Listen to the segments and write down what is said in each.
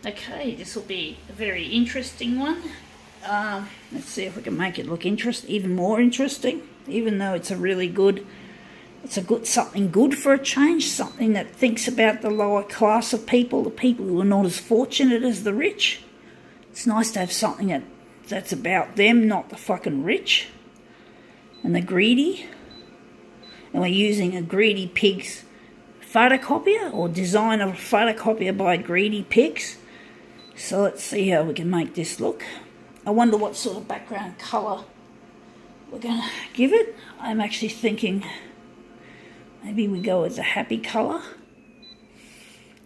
Okay, this will be a very interesting one. Let's see if we can make it look even more interesting, even though it's something good for a change, something that thinks about the lower class of people, the people who are not as fortunate as the rich. It's nice to have something that's about them, not the fucking rich and the greedy. And we're using a Greedy Pigs photocopier, or design of a photocopier by Greedy Pigs. So let's see how we can make this look. I wonder what sort of background colour we're going to give it. I'm actually thinking maybe we go with a happy colour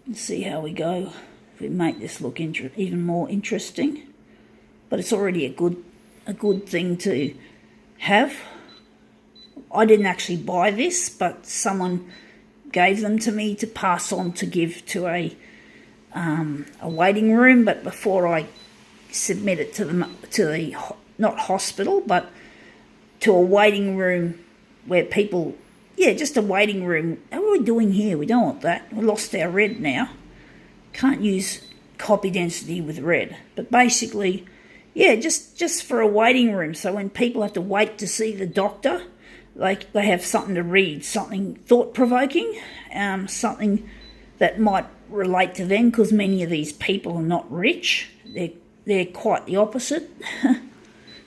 and see how we go if we make this look even more interesting. But it's already a good thing to have. I didn't actually buy this, but someone gave them to me to pass on to give to a waiting room. But before I submit it to the not hospital, but to a waiting room where people, just a waiting room. What are we doing here? We don't want that. We lost our red now. Can't use copy density with red. But basically, just for a waiting room. So when people have to wait to see the doctor, they have something to read, something thought-provoking, something that might relate to them, because many of these people are not rich. They're quite the opposite.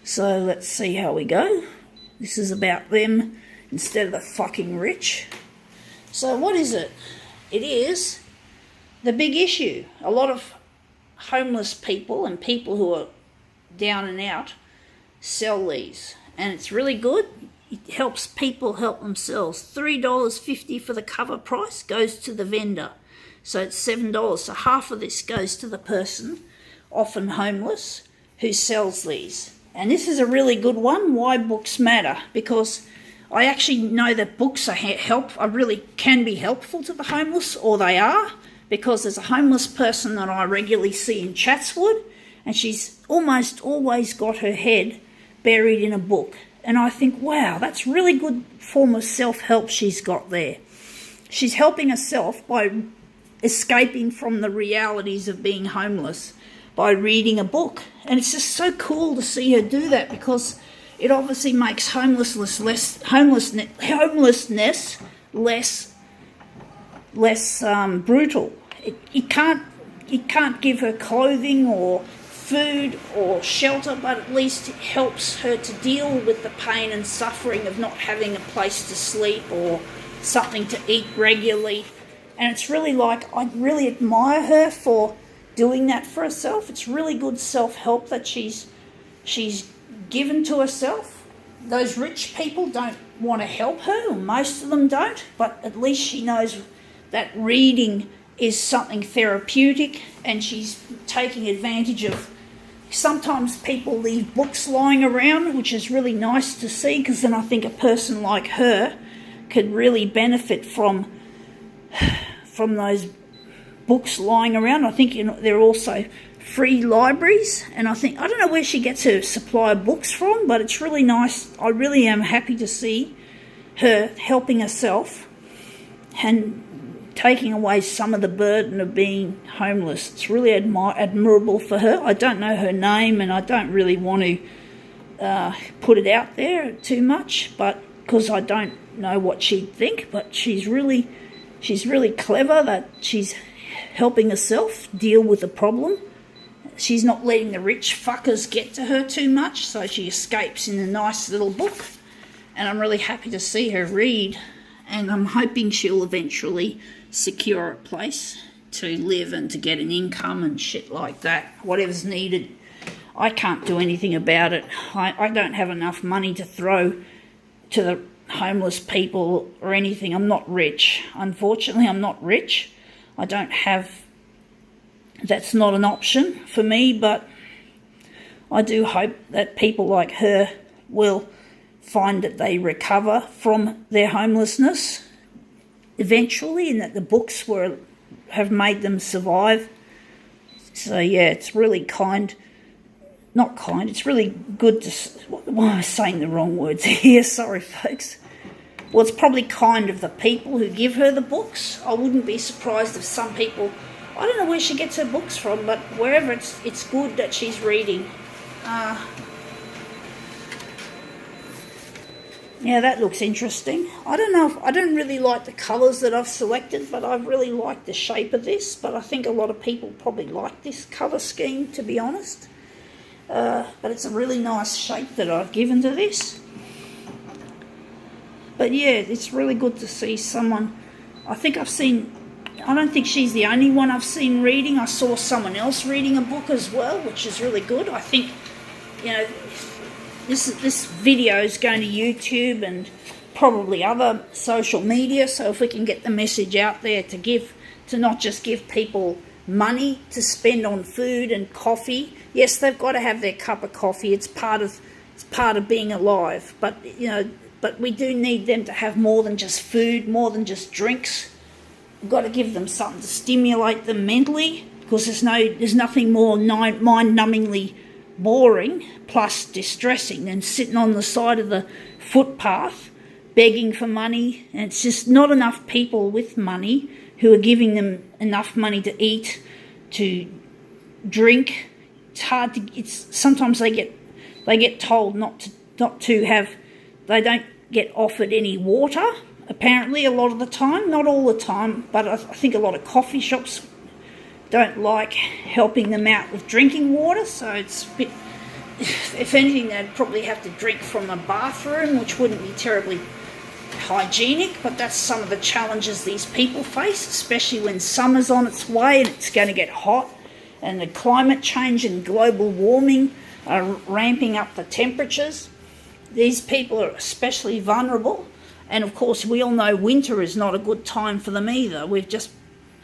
So let's see how we go. This is about them instead of the fucking rich. So what is it? It is the big issue. A lot of homeless people and people who are down and out sell these, and it's really good. It helps people help themselves. $3.50 for the cover price goes to the vendor. So it's $7. So half of this goes to the person, often homeless, who sells these. And this is a really good one. Why books matter? Because I actually know that books really can be helpful to the homeless, or they are, because there's a homeless person that I regularly see in Chatswood, and she's almost always got her head buried in a book. And I think, wow, that's really good form of self-help she's got there. She's helping herself by escaping from the realities of being homeless by reading a book. And it's just so cool to see her do that, because it obviously makes homelessness less brutal. It can't give her clothing or food or shelter, but at least it helps her to deal with the pain and suffering of not having a place to sleep or something to eat regularly. And it's really I really admire her for doing that for herself. It's really good self-help that she's given to herself. Those rich people don't want to help her, or most of them don't, but at least she knows that reading is something therapeutic, and she's taking advantage of. Sometimes people leave books lying around, which is really nice to see, because then I think a person like her could really benefit from those books lying around. I think there are also free libraries, and I don't know where she gets her supply of books from, but it's really nice. I really am happy to see her helping herself and taking away some of the burden of being homeless. It's really admirable for her. I don't know her name, and I don't really want to put it out there too much, but because I don't know what she'd think. But she's really clever that she's helping herself deal with the problem. She's not letting the rich fuckers get to her too much, so she escapes in a nice little book. And I'm really happy to see her read, and I'm hoping she'll eventually secure a place to live and to get an income and shit like that, whatever's needed. I can't do anything about it. I don't have enough money to throw to the homeless people or anything. I'm not rich. Unfortunately, I'm not rich. I don't have... That's not an option for me, but I do hope that people like her will find that they recover from their homelessness eventually, and that the books have made them survive. So it's really it's really good to... Why am I saying the wrong words here? Sorry, folks. Well, it's probably kind of the people who give her the books. I wouldn't be surprised if some people I don't know where she gets her books from, but wherever it's good that she's reading. Yeah, that looks interesting. I don't know, I don't really like the colours that I've selected, but I really like the shape of this. But I think a lot of people probably like this colour scheme, to be honest. But it's a really nice shape that I've given to this. But yeah, it's really good to see someone. I don't think she's the only one I've seen reading. I saw someone else reading a book as well, which is really good. I think, you know, this video is going to YouTube and probably other social media, so if we can get the message out there to not just give people money to spend on food and coffee. Yes, they've got to have their cup of coffee. It's part of being alive. But but we do need them to have more than just food, more than just drinks. We've got to give them something to stimulate them mentally, because there's nothing more mind-numbingly boring plus distressing than sitting on the side of the footpath begging for money. And it's just not enough people with money who are giving them enough money to eat, to drink. It's hard to. Sometimes they get told not to have. They don't get offered any water. Apparently, a lot of the time, not all the time, but I think a lot of coffee shops don't like helping them out with drinking water. So it's a bit. If anything, they'd probably have to drink from a bathroom, which wouldn't be terribly hygienic, but that's some of the challenges these people face, especially when summer's on its way and it's going to get hot, and the climate change and global warming are ramping up the temperatures. These people are especially vulnerable, and of course we all know winter is not a good time for them either. We've just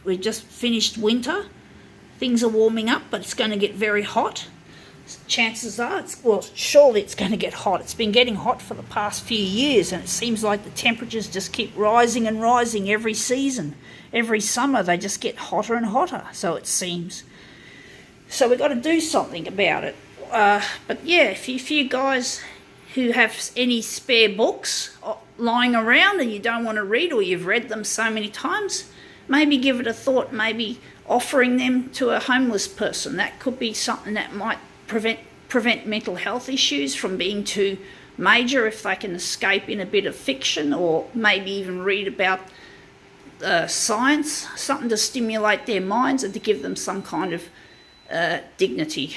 finished winter. Things are warming up, but it's going to get very hot. Chances are, surely it's going to get hot. It's been getting hot for the past few years, and it seems like the temperatures just keep rising and rising every season. Every summer they just get hotter and hotter, so it seems. So we've got to do something about it. But yeah, if you guys who have any spare books lying around and you don't want to read, or you've read them so many times, maybe give it a thought, maybe offering them to a homeless person. That could be something that might prevent mental health issues from being too major, if they can escape in a bit of fiction, or maybe even read about science, something to stimulate their minds and to give them some kind of dignity.